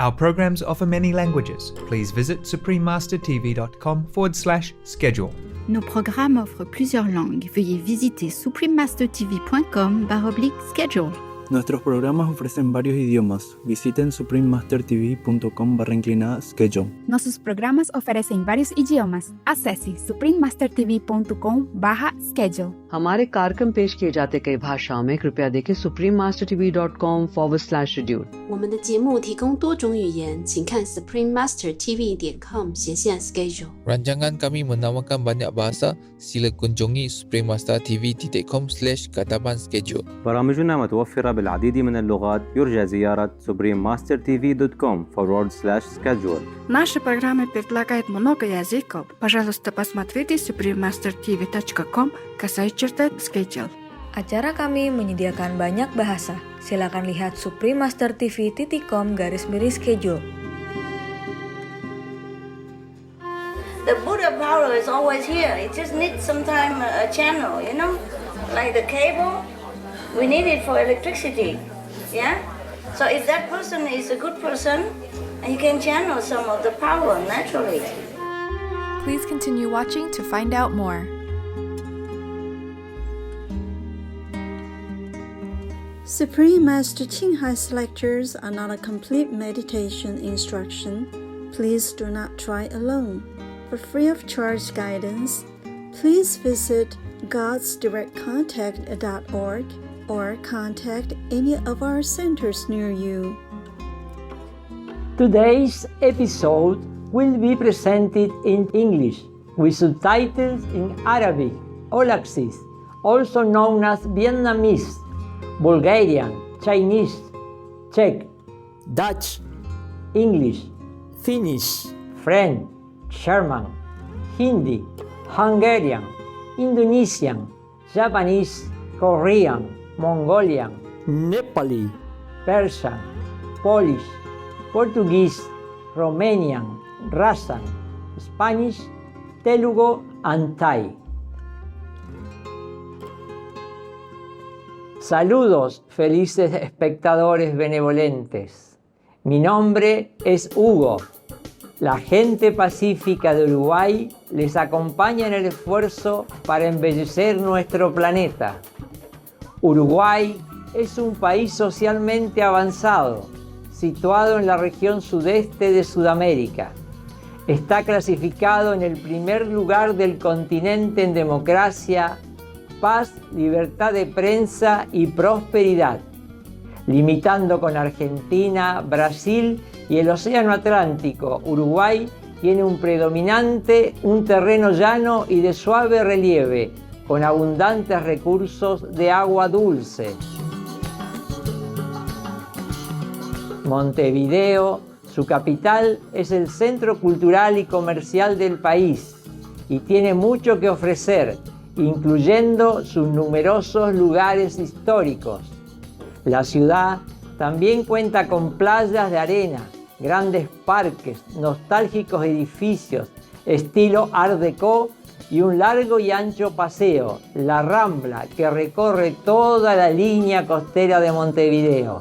Our programs offer many languages. Please visit suprememastertv.com/schedule. Nos programmes offrent plusieurs langues. Veuillez visiter suprememastertv.com/schedule. Nuestros programas ofrecen varios idiomas. Visiten suprememastertv.com/schedule. Nossos programas oferecem vários idiomas. Acesse suprememastertv.com/schedule. हमारे कार्यक्रम पेश किए जाते कई भाषाओं में कृपया देखें suprememastertv.com/schedule. 我们的节目提供多种语言，请看 suprememastertv.com/schedule. Rancangan kami menawarkan banyak bahasa. Sila kunjungi suprememastertv.com/kataban-schedule. برامجنا متوفرة بالعديد من اللغات. يرجى زيارة suprememastertv.com/schedule. Наши программы предлагают много языков. Пожалуйста, посмотрите suprememastertv.com/schedule. Acara kami menyediakan banyak bahasa. Silakan lihat suprememastertv.com/schedule. The Buddha power is always here. It just needs some time a channel, like the cable. We need it for electricity, yeah? So if that person is a good person, you can channel some of the power naturally. Please continue watching to find out more. Supreme Master Ching Hai's lectures are not a complete meditation instruction. Please do not try alone. For free of charge guidance, please visit godsdirectcontact.org or contact any of our centers near you. Today's episode will be presented in English with subtitles in Arabic or Axis, also known as Vietnamese, Bulgarian, Chinese, Czech, Dutch, English, Finnish, French, German, Hindi, Hungarian, Indonesian, Japanese, Korean, Mongolian, Nepali, Persian, Polish, Portuguese, Romanian, Russian, Spanish, Telugu, and Thai. Saludos, felices espectadores benevolentes. Mi nombre es Hugo. La gente pacífica de Uruguay les acompaña en el esfuerzo para embellecer nuestro planeta. Uruguay es un país socialmente avanzado, situado en la región sudeste de Sudamérica. Está clasificado en el primer lugar del continente en democracia, paz, libertad de prensa y prosperidad, limitando con Argentina, Brasil y el Océano Atlántico. Uruguay tiene un terreno llano y de suave relieve, con abundantes recursos de agua dulce. Montevideo, su capital, es el centro cultural y comercial del país y tiene mucho que ofrecer, incluyendo sus numerosos lugares históricos. La ciudad también cuenta con playas de arena, grandes parques, nostálgicos edificios, estilo Art Deco y un largo y ancho paseo, la Rambla, que recorre toda la línea costera de Montevideo.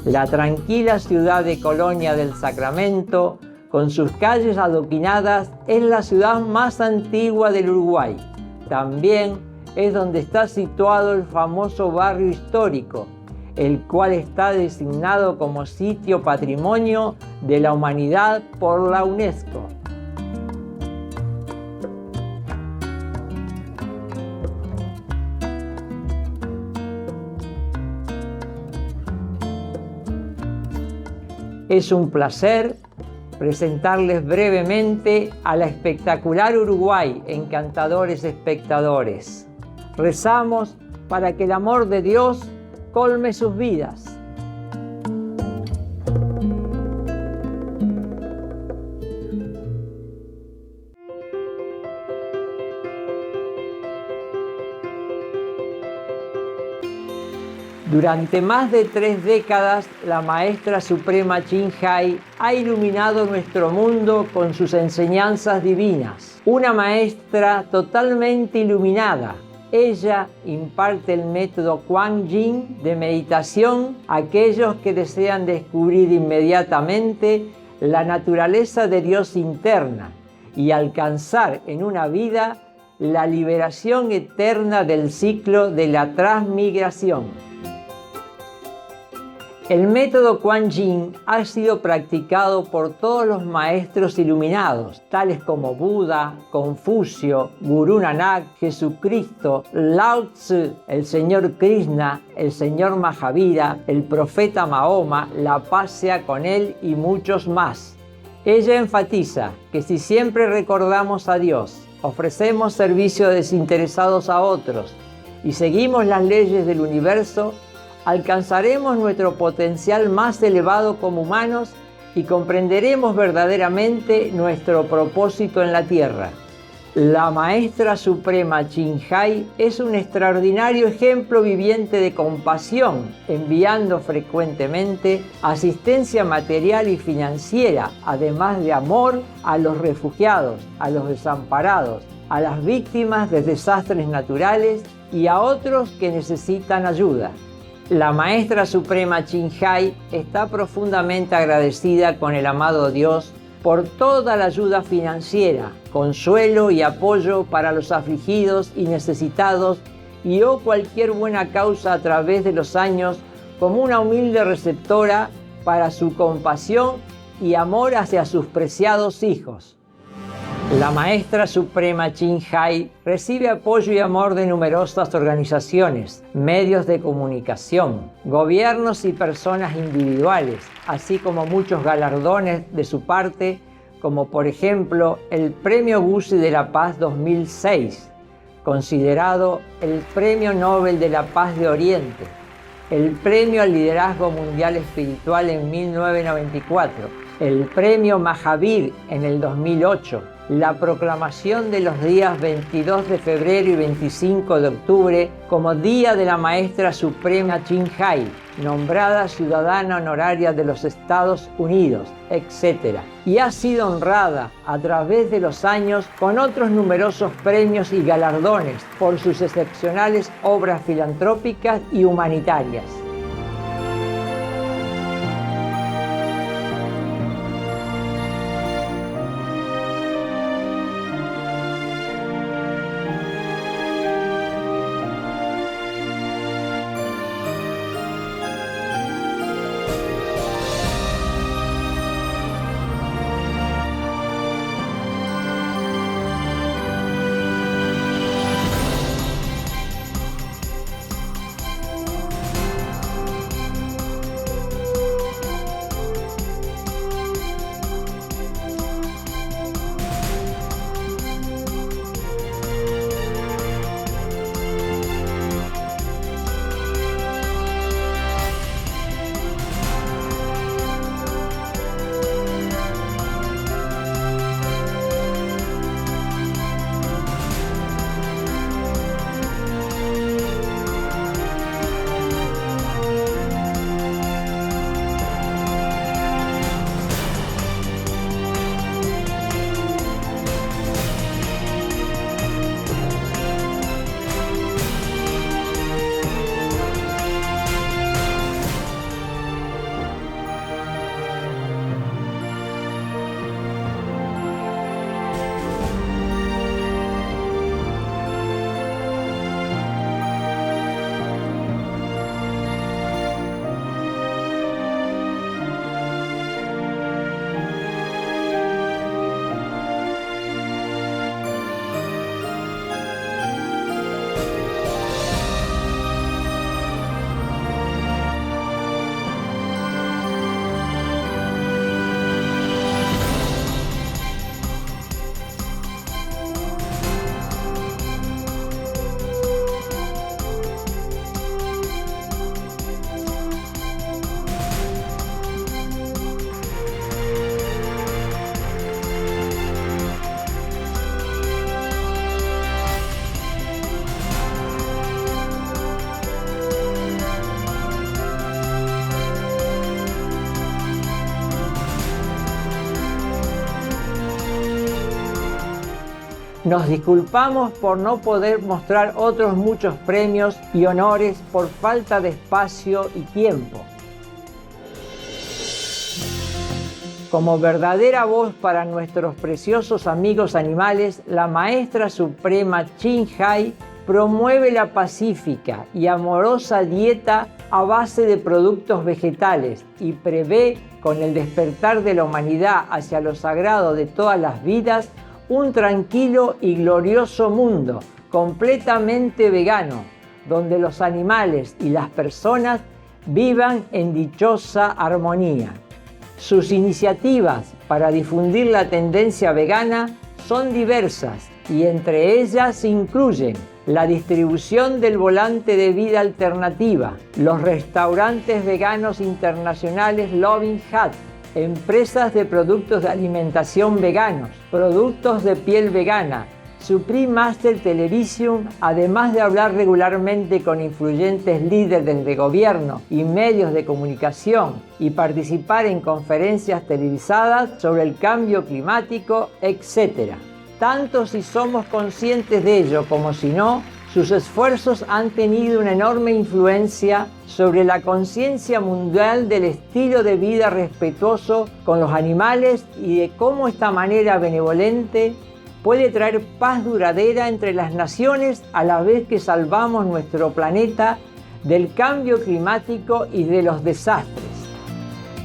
La tranquila ciudad de Colonia del Sacramento, con sus calles adoquinadas, es la ciudad más antigua del Uruguay. También es donde está situado el famoso barrio histórico, el cual está designado como sitio patrimonio de la humanidad por la UNESCO. Es un placer presentarles brevemente a la espectacular Uruguay, encantadores espectadores. Rezamos para que el amor de Dios colme sus vidas. Durante más de 3 décadas, la Maestra Suprema Ching Hai ha iluminado nuestro mundo con sus enseñanzas divinas. Una maestra totalmente iluminada. Ella imparte el método Kuan Yin de meditación a aquellos que desean descubrir inmediatamente la naturaleza de Dios interna y alcanzar en una vida la liberación eterna del ciclo de la transmigración. El método Kuan Yin ha sido practicado por todos los maestros iluminados, tales como Buda, Confucio, Gurú Nanak, Jesucristo, Lao Tzu, el Señor Krishna, el Señor Mahavira, el profeta Mahoma, la paz sea con él y muchos más. Ella enfatiza que si siempre recordamos a Dios, ofrecemos servicios desinteresados a otros y seguimos las leyes del universo, alcanzaremos nuestro potencial más elevado como humanos y comprenderemos verdaderamente nuestro propósito en la Tierra. La Maestra Suprema Chinhai es un extraordinario ejemplo viviente de compasión, enviando frecuentemente asistencia material y financiera, además de amor a los refugiados, a los desamparados, a las víctimas de desastres naturales y a otros que necesitan ayuda. La Maestra Suprema Chinhai está profundamente agradecida con el amado Dios por toda la ayuda financiera, consuelo y apoyo para los afligidos y necesitados y o cualquier buena causa a través de los años como una humilde receptora para su compasión y amor hacia sus preciados hijos. La Maestra Suprema Chinhai recibe apoyo y amor de numerosas organizaciones, medios de comunicación, gobiernos y personas individuales, así como muchos galardones de su parte, como por ejemplo el Premio Guzzi de la Paz 2006, considerado el Premio Nobel de la Paz de Oriente, el Premio al Liderazgo Mundial Espiritual en 1994, el Premio Mahavir en el 2008, la proclamación de los días 22 de febrero y 25 de octubre como Día de la Maestra Suprema Chinhai, nombrada ciudadana honoraria de los Estados Unidos, etc. Y ha sido honrada a través de los años con otros numerosos premios y galardones por sus excepcionales obras filantrópicas y humanitarias. Nos disculpamos por no poder mostrar otros muchos premios y honores por falta de espacio y tiempo. Como verdadera voz para nuestros preciosos amigos animales, la Maestra Suprema Chin Hai promueve la pacífica y amorosa dieta a base de productos vegetales y prevé, con el despertar de la humanidad hacia lo sagrado de todas las vidas, un tranquilo y glorioso mundo completamente vegano, donde los animales y las personas vivan en dichosa armonía. Sus iniciativas para difundir la tendencia vegana son diversas y entre ellas incluyen la distribución del volante de vida alternativa, los restaurantes veganos internacionales Loving Hut, empresas de productos de alimentación veganos, productos de piel vegana, Supreme Master Television, además de hablar regularmente con influyentes líderes de gobierno y medios de comunicación y participar en conferencias televisadas sobre el cambio climático, etc. Tanto si somos conscientes de ello como si no, sus esfuerzos han tenido una enorme influencia sobre la conciencia mundial del estilo de vida respetuoso con los animales y de cómo esta manera benevolente puede traer paz duradera entre las naciones a la vez que salvamos nuestro planeta del cambio climático y de los desastres.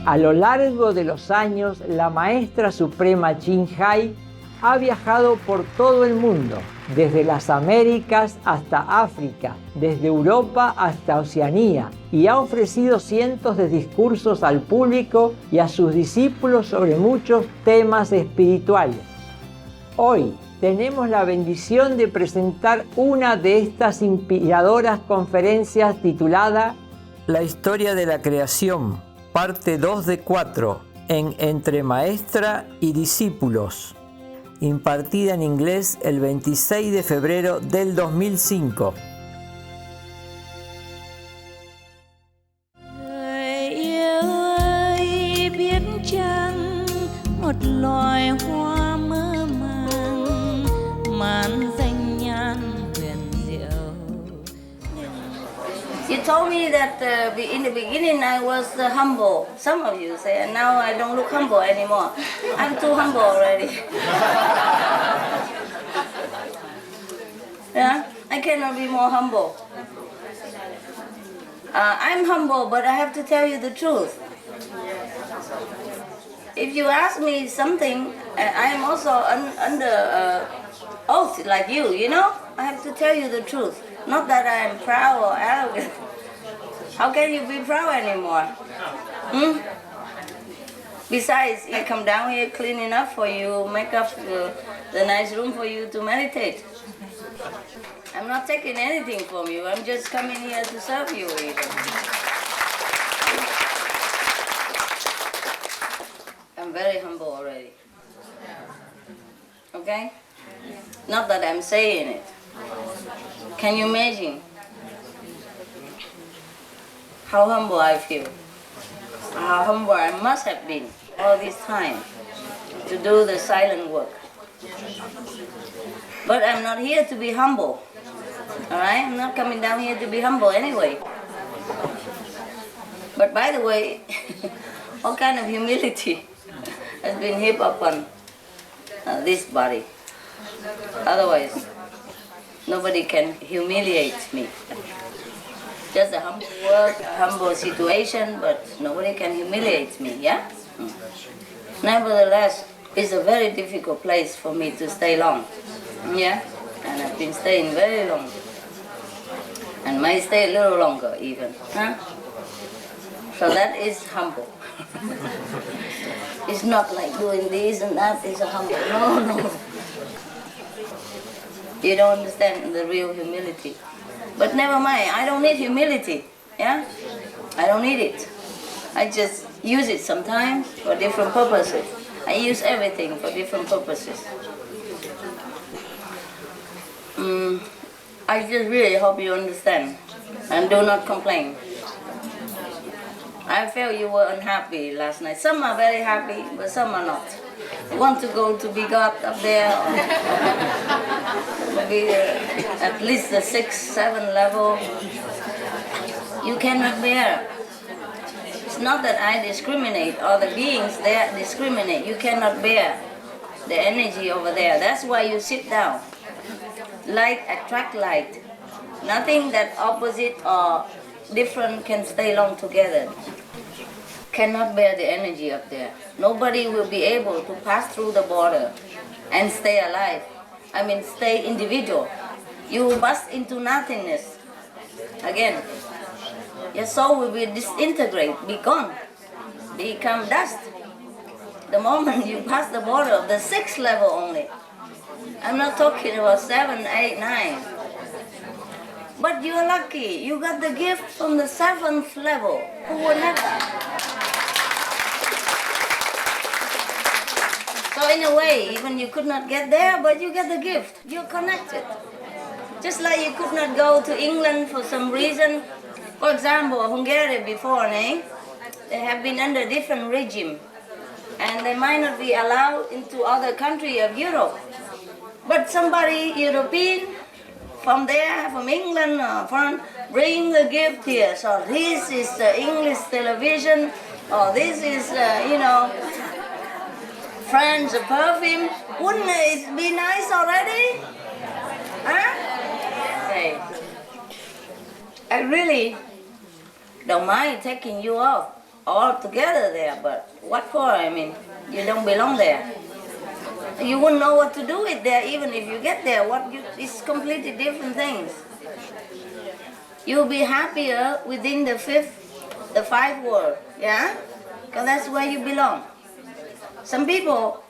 A lo largo de los años, la Maestra Suprema Chin Hai ha viajado por todo el mundo, desde las Américas hasta África, desde Europa hasta Oceanía, y ha ofrecido cientos de discursos al público y a sus discípulos sobre muchos temas espirituales. Hoy tenemos la bendición de presentar una de estas inspiradoras conferencias titulada La historia de la creación, parte 2 de 4, en Entre Maestra y Discípulos, impartida en inglés el 26 de febrero del 2005. You told me that in the beginning I was humble. Some of you say, and now I don't look humble anymore. I'm too humble already. Yeah, I cannot be more humble. I'm humble, but I have to tell you the truth. If you ask me something, I am also under oath like you know? I have to tell you the truth. Not that I am proud or arrogant. How can you be proud anymore? Besides, I come down here clean enough for you, make up the nice room for you to meditate. I'm not taking anything from you. I'm just coming here to serve you even. I'm very humble already. Okay? Not that I'm saying it. Can you imagine how humble I feel? How humble I must have been all this time to do the silent work. But I'm not here to be humble. Alright? I'm not coming down here to be humble anyway. But by the way, all kind of humility has been heaped upon this body. Otherwise, nobody can humiliate me. Just a humble work, a humble situation, but nobody can humiliate me, yeah? Nevertheless, it's a very difficult place for me to stay long, yeah? And I've been staying very long. And might stay a little longer even, huh? So that is humble. It's not like doing this and that is a humble, no. You don't understand the real humility. But never mind, I don't need humility, yeah? I don't need it. I just use it sometimes for different purposes. I use everything for different purposes. I just really hope you understand and do not complain. I felt you were unhappy last night. Some are very happy, but some are not. want to go to be God up there, be at least the 6, 7 level. You cannot bear. It's not that I discriminate, or the beings there discriminate. You cannot bear the energy over there. That's why you sit down. Light attract light. Nothing that opposite or different can stay long together. Cannot bear the energy up there. Nobody will be able to pass through the border and stay alive. I mean, stay individual. You will bust into nothingness. Again, your soul will be disintegrate, be gone, become dust. The moment you pass the border of the 6th level only. I'm not talking about 7, 8, 9. But you're lucky. You got the gift from the 7th level. Who would have that? So in a way, even you could not get there, but you get the gift. You're connected. Just like you could not go to England for some reason. For example, Hungary before, they have been under different regime. And they might not be allowed into other countries of Europe. But somebody European from there, from England, from bring the gift here. So this is the English television, or this is, French perfume. Wouldn't it be nice already? Huh? Okay. I really don't mind taking you off all together there, but what for? I mean, you don't belong there. You wouldn't know what to do with there, even if you get there. It's completely different things. You'll be happier within the 5th world, yeah? Because that's where you belong. Some people,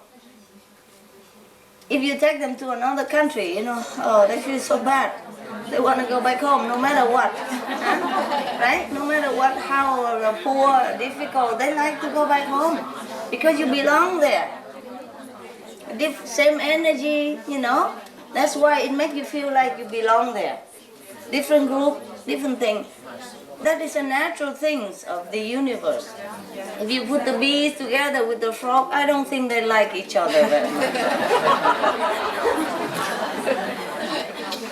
if you take them to another country, they feel so bad. They want to go back home, no matter what. Right? No matter what, how poor, difficult, they like to go back home. Because you belong there. Same energy, That's why it makes you feel like you belong there. Different group, different thing. That is a natural thing of the universe. If you put the bees together with the frog, I don't think they like each other very much.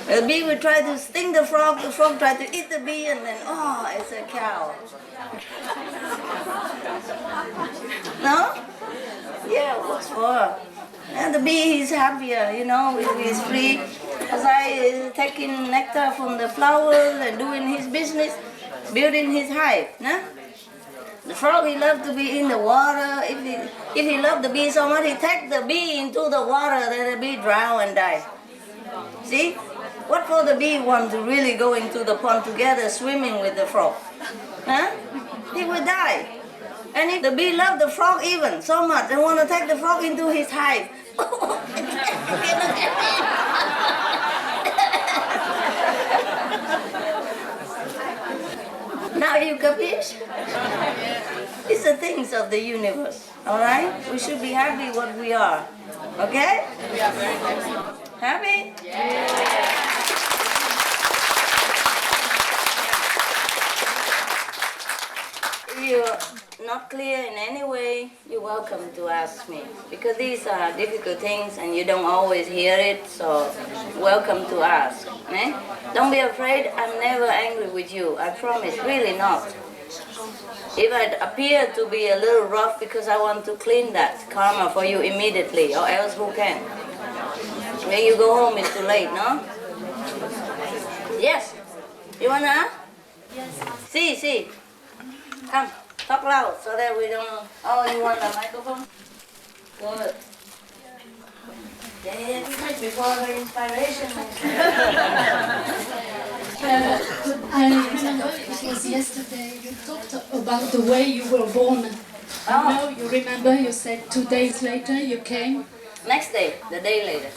The bee will try to sting the frog try to eat the bee, and then, it's a cow. No? Yeah, what's for? And the bee is happier, if he's free. As I taking nectar from the flowers and doing his business, building his hive. Nah? The frog, he loves to be in the water. If he loves the bee so much, he take the bee into the water, then the bee drown and die. See? What for the bee want to really go into the pond together swimming with the frog? Huh? He will die. And if the bee loves the frog even so much and want to take the frog into his hive, now you capiche? It's the things of the universe, all right? We should be happy what we are, okay? Happy? Yeah. If you're not clear in any way, you're welcome to ask me. Because these are difficult things and you don't always hear it, so welcome to ask. Eh? Don't be afraid, I'm never angry with you. I promise, really not. If I appear to be a little rough because I want to clean that karma for you immediately, or else who can? When you go home, it's too late, no? Yes? You wanna ask? Yes. See. Come, talk loud so that we don't... Oh, you want a microphone? Good. Yeah, before the inspiration. I it was yesterday you talked about the way you were born. You remember you said 2 days later you came? Next day, the day later.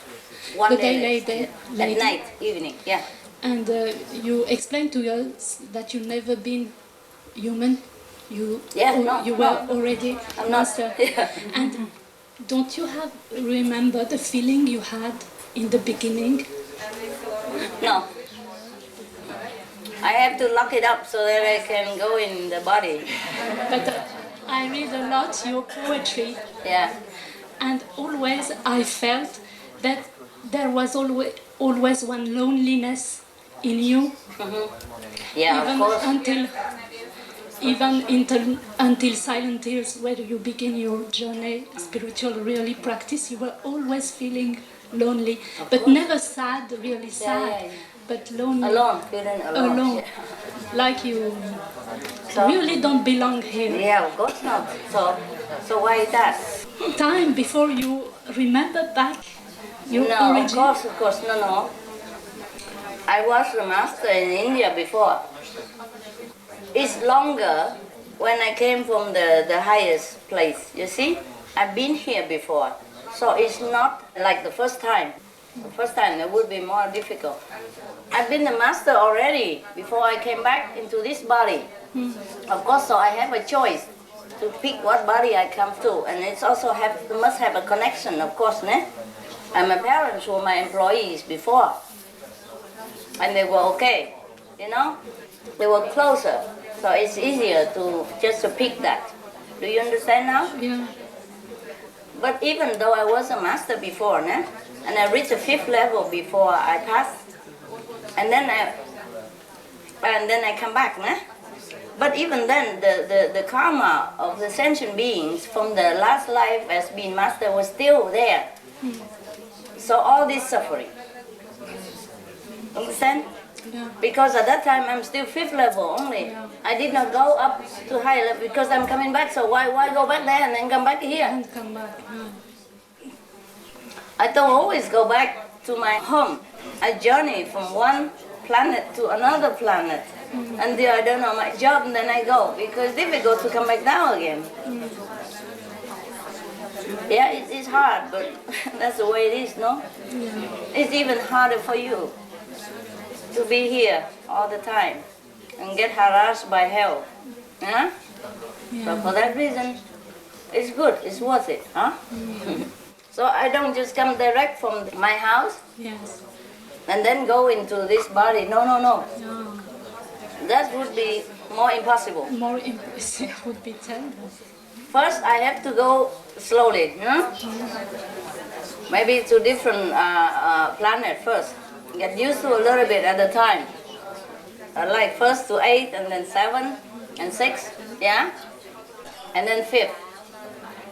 One day later. At night, evening, yeah. And you explained to us that you've never been human. You were already a master. Yeah. And don't you remember the feeling you had in the beginning? No. I have to lock it up so that I can go in the body. But I read a lot your poetry. Yeah. and always I felt that there was always one loneliness in you. Yeah, even of course. Until silent tears, where you begin your journey, spiritual really practice, you were always feeling lonely, but never sad, really sad, but lonely. Alone, feeling alone. Alone, like you really don't belong here. Yeah, of course not. So why is that? Time before you remember back your origin. Of course, no. I was a master in India before. It's longer when I came from the highest place, you see? I've been here before. So it's not like the first time. The first time it would be more difficult. I've been the master already before I came back into this body. Of course, so I have a choice to pick what body I come to. And it's also must have a connection, of course, né? And my parents were my employees before. And they were okay, you know? They were closer. So it's easier to pick that. Do you understand now? Yeah. But even though I was a master before, né? And I reached the 5th level before I passed, and then I come back, né? But even then, the karma of the sentient beings from the last life as being master was still there. So all this suffering. Understand? Yeah. Because at that time I'm still 5th level only. Yeah. I did not go up to high level because I'm coming back. So why go back there and then come back here? And come back. Yeah. I don't always go back to my home. I journey from one planet to another planet until I don't know my job, and then I go because it's difficult to come back down again. Yeah, it's hard, but that's the way it is, no? Yeah. It's even harder for you to be here all the time and get harassed by hell. Yeah? So for that reason, it's good, it's worth it, huh? So I don't just come direct from my house and then go into this body. No. That would be more impossible. More impossible would be terrible. First, I have to go slowly, maybe to different planet first. Get used to a little bit at a time. Like first to 8, and then 7, and 6, yeah? And then 5th.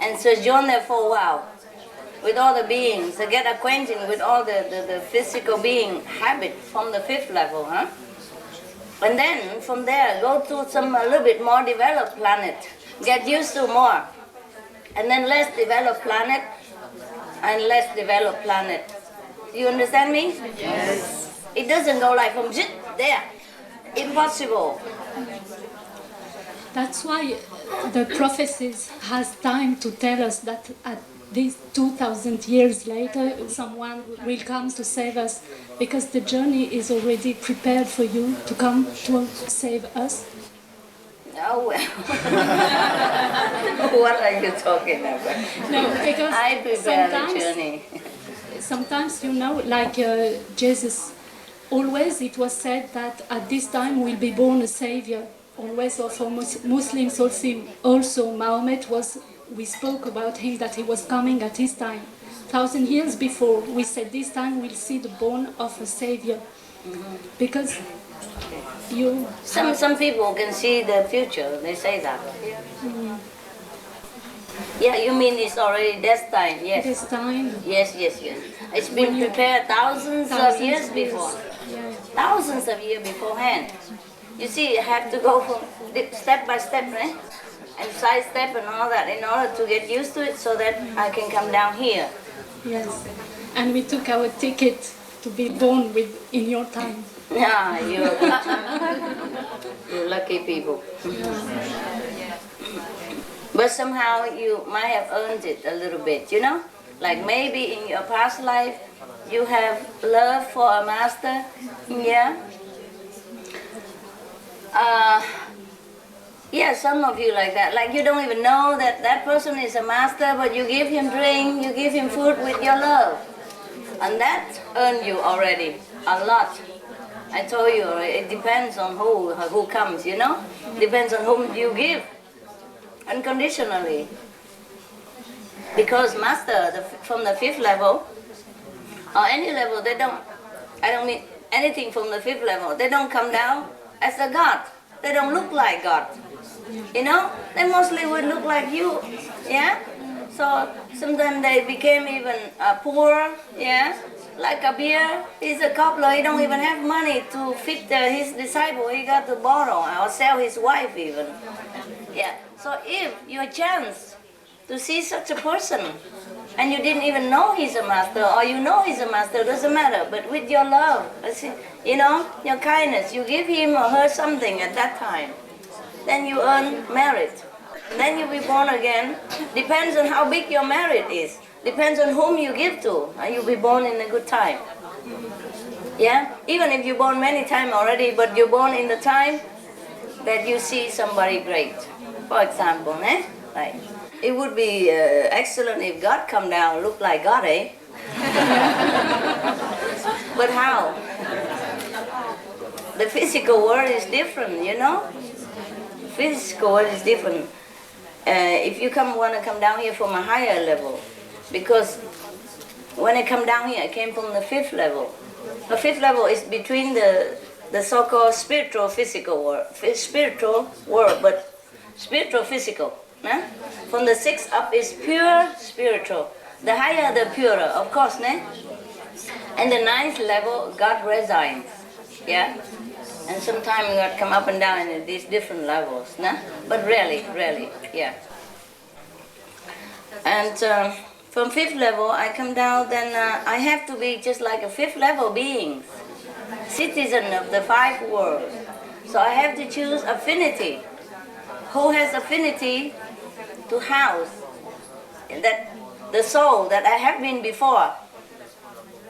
And sojourn there for a while with all the beings, to get acquainted with all the physical being habit from the 5th level, huh? And then from there, go to a little bit more developed planet. Get used to more. And then less developed planet, and less developed planet. You understand me? Yes. It doesn't go like from zit there. Impossible. That's why the prophecies has time to tell us that at these 2,000 years later, someone will come to save us, because the journey is already prepared for you to come to save us. Oh, well. What are you talking about? No, because I prepare the journey. Sometimes, like Jesus, always it was said that at this time will be born a savior. Always for Muslims also Muhammad we spoke about him that he was coming at his time. 1,000 years before, we said this time we'll see the born of a savior. Because some people can see the future, they say that. Yeah, you mean it's already destined, yes. Destined. Yes. It's been prepared thousands of years before. Yeah. Thousands of years beforehand. You see, you have to go from step by step, right? And side step and all that in order to get used to it so that I can come down here. Yes, and we took our ticket to be born in your time. Yeah, you're lucky people. But somehow you might have earned it a little bit, Like maybe in your past life you have love for a master, yeah? Yeah, some of you like that. Like you don't even know that person is a master, but you give him drink, you give him food with your love. And that earned you already a lot. I told you, it depends on who comes, Depends on whom you give, unconditionally. Because master from the fifth level, or any level, I don't mean anything from the fifth level, they don't come down as a God. They don't look like God. You know, they mostly would look like you, yeah? So sometimes they became even poor, yeah? Like a beer, he's a cobbler, he don't even have money to feed his disciple, he got to borrow or sell his wife even. Yeah, so if you have a chance to see such a person, and you didn't even know he's a master, or you know he's a master, doesn't matter, but with your love, you know, your kindness, you give him or her something at that time, then you earn merit. Then you'll be born again. Depends on how big your merit is. Depends on whom you give to, and you'll be born in a good time. Yeah? Even if you're born many times already, but you're born in the time that you see somebody great. For example, like, it would be excellent if God come down, look like God, eh? But how? The physical world is different, you know? Physical world is different. If you want to come down here from a higher level, because when I come down here, I came from the fifth level. The fifth level is between the so-called spiritual physical world, but spiritual physical. From the sixth up is pure spiritual. The higher, the purer, of course. And the ninth level, God resides. Yeah. And sometimes God come up and down in these different levels, but rarely, yeah. And from fifth level, I come down, then I have to be just like a fifth level being, citizen of the five worlds. So I have to choose affinity. Who has affinity to house that the soul that I have been before,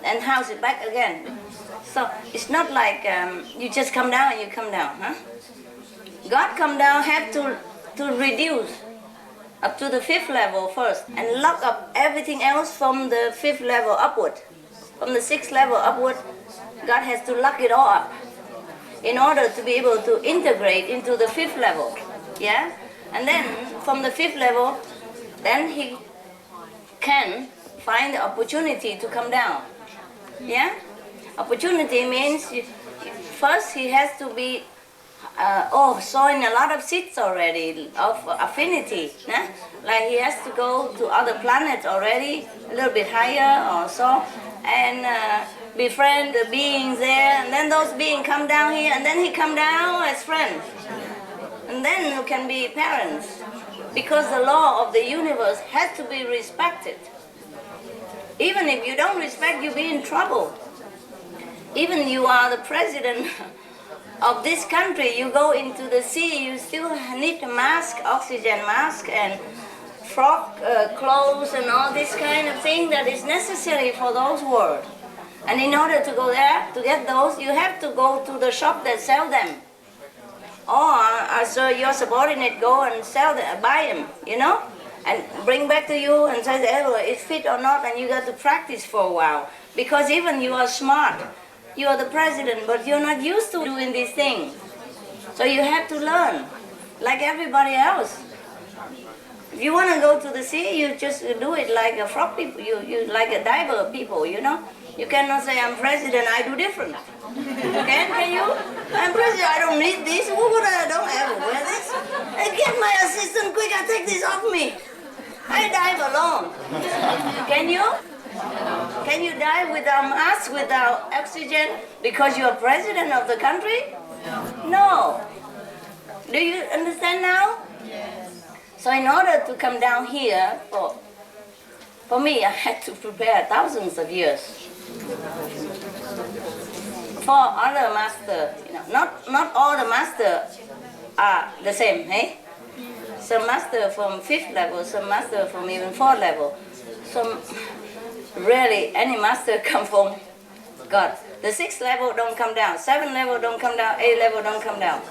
and house it back again. So it's not like you just come down and you come down, huh? God come down have to reduce up to the fifth level first and lock up everything else from the fifth level upward. From the sixth level upward, God has to lock it all up in order to be able to integrate into the fifth level, yeah? And then from the fifth level, then he can find the opportunity to come down, yeah? Opportunity means first he has to be sowing a lot of seeds already of affinity. Like he has to go to other planets already, a little bit higher or so, and befriend the beings there, and then those beings come down here, and then he come down as friends. And then you can be parents, because the law of the universe has to be respected. Even if you don't respect, you'll be in trouble. Even you are the president of this country, you go into the sea, you still need a mask, oxygen mask, and frog clothes and all this kind of thing that is necessary for those worlds. And in order to go there, to get those, you have to go to the shop that sell them. Or so your subordinate go and sell them, buy them, you know, and bring back to you and say, it's fit or not, and you got to practice for a while. Because even you are smart, you are the president, but you're not used to doing these things. So you have to learn, like everybody else. If you want to go to the sea, you just do it like a frog people, you like a diver people, you know. You cannot say, I'm president, I do different. Can you? I'm president, I don't need this. I don't ever wear this. Get my assistant quick, take this off me. I dive alone. Can you? Can you dive without mask, without oxygen, because you're president of the country? No. Do you understand now? Yes. So in order to come down here, for me, I had to prepare thousands of years. For other master, you know, not all the masters are the same, eh? Some master from 5th level, some master from even 4th level. Some rarely any master come from God. The 6th level don't come down, 7th level don't come down, 8th level don't come down.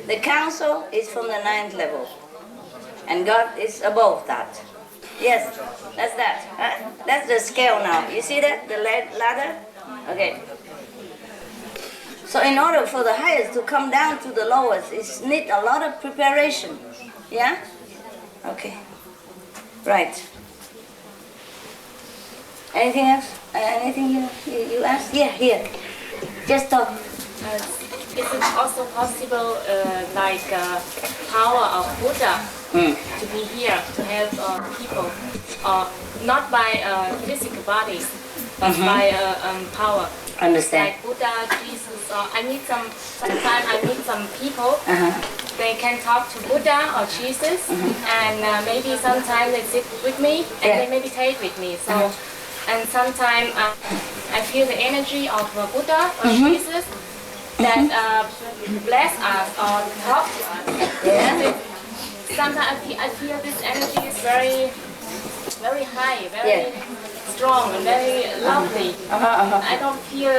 The council is from the 9th level, and God is above that. Yes, that's that. Huh? That's the scale now. You see that, the ladder? Okay. So in order for the highest to come down to the lowest, it needs a lot of preparation. Yeah? Okay. Right. Anything else? Anything you asked? Yeah, here. Just talk. Is it also possible, power of Buddha to be here to help people, not by physical bodies, but by power? Understand. Like Buddha, Jesus. Sometimes I meet some people. They can talk to Buddha or Jesus, and maybe sometimes they sit with me and they meditate with me. So, and sometimes I feel the energy of Buddha or Jesus that bless us or talk to us. Sometimes I feel this energy is very, very high, very strong, and very lovely. I don't feel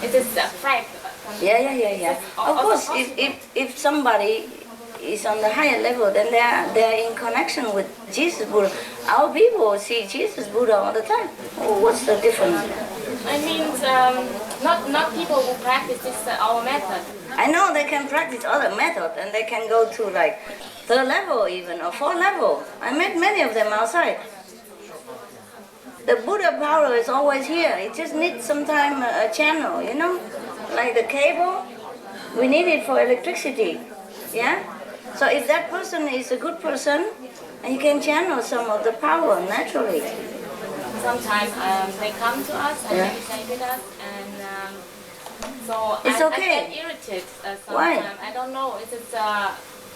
it is a fact. Yeah. Of course, if somebody is on the higher level, then they are in connection with Jesus, Buddha. Our people see Jesus, Buddha all the time. What's the difference? I mean, not people who practice this our method. I know they can practice other methods, and they can go to like 3rd level even, or 4th level. I met many of them outside. The Buddha power is always here. It just needs sometime a channel, you know? Like the cable, we need it for electricity, yeah? So if that person is a good person, you can channel some of the power naturally. Sometimes they come to us and meditate with us, and so it's okay. I get irritated sometimes. Why? I don't know. It's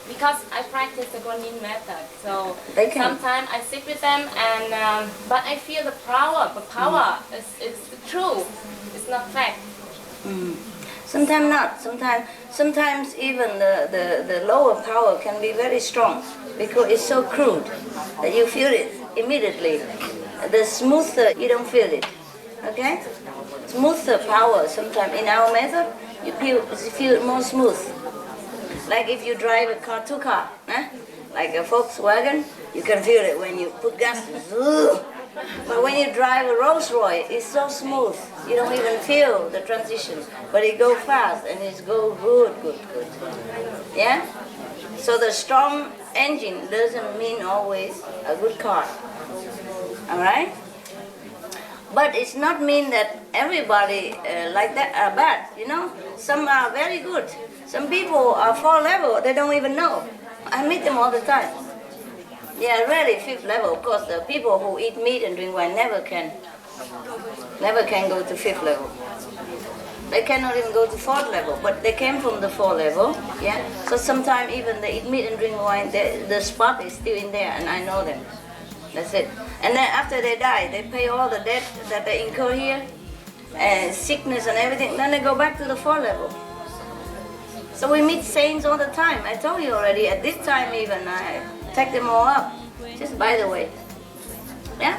because I practice the Guanyin method. So sometimes I sit with them, and but I feel the power. The power is true. It's not fact. Sometimes not. Sometimes even the lower power can be very strong because it's so crude that you feel it immediately. The smoother you don't feel it. Okay? Smoother power sometimes in our method you feel it more smooth. Like if you drive a car, 2 car, like a Volkswagen, you can feel it when you put gas. But when you drive a Rolls Royce, it's so smooth. You don't even feel the transition. But it goes fast and it goes good. Yeah? So the strong engine doesn't mean always a good car. Alright? But it's not mean that everybody like that are bad, you know? Some are very good. Some people are 4th level, they don't even know. I meet them all the time. Yeah, really 5th level. Of course, the people who eat meat and drink wine never can go to 5th level. They cannot even go to 4th level, but they came from the 4th level. Yeah. So sometimes even they eat meat and drink wine, the spot is still in there, and I know them. That's it. And then after they die, they pay all the debt that they incur here, and sickness and everything. Then they go back to the 4th level. So we meet saints all the time. I told you already. At this time even, I take them all up. Just by the way. Yeah?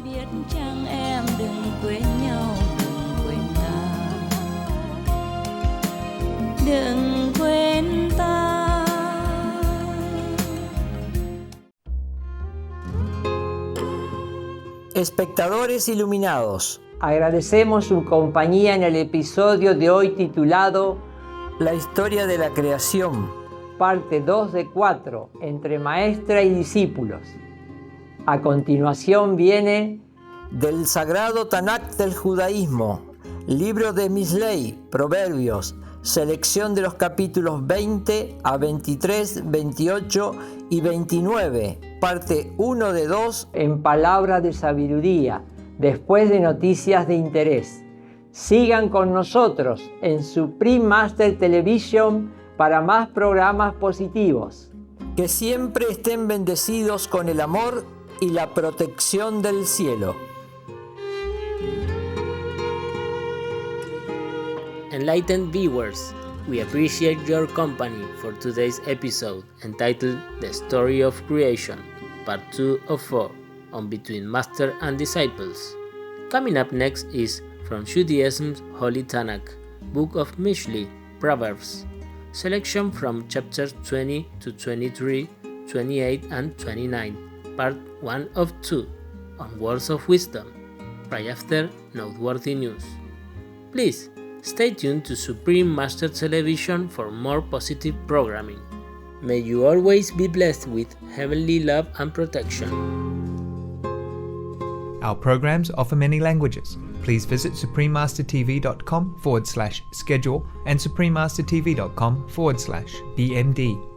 Biết chăng em đừng quên nhau, đừng quên ta. Đừng quên ta. Espectadores iluminados, agradecemos su compañía en el episodio de hoy titulado La historia de la creación, parte 2 de 4, entre maestra y discípulos. A continuación viene del Sagrado Tanakh del Judaísmo, libro de Misley, Proverbios, selección de los capítulos 20 a 23, 28 y 29, parte 1 de 2, en palabras de sabiduría, después de noticias de interés. Sigan con nosotros en Supreme Master Television para más programas positivos. Que siempre estén bendecidos con el amor y la protección del cielo. Enlightened viewers, we appreciate your company for today's episode entitled The Story of Creation, Part 2 of 4, on Between Master and Disciples. Coming up next is from Judaism's Holy Tanakh, Book of Mishlei, Proverbs, selection from chapters 20 to 23, 28 and 29, part 1 of 2, on Words of Wisdom, right after noteworthy news. Please stay tuned to Supreme Master Television for more positive programming. May you always be blessed with heavenly love and protection. Our programs offer many languages. Please visit suprememastertv.com/schedule and suprememastertv.com/BMD.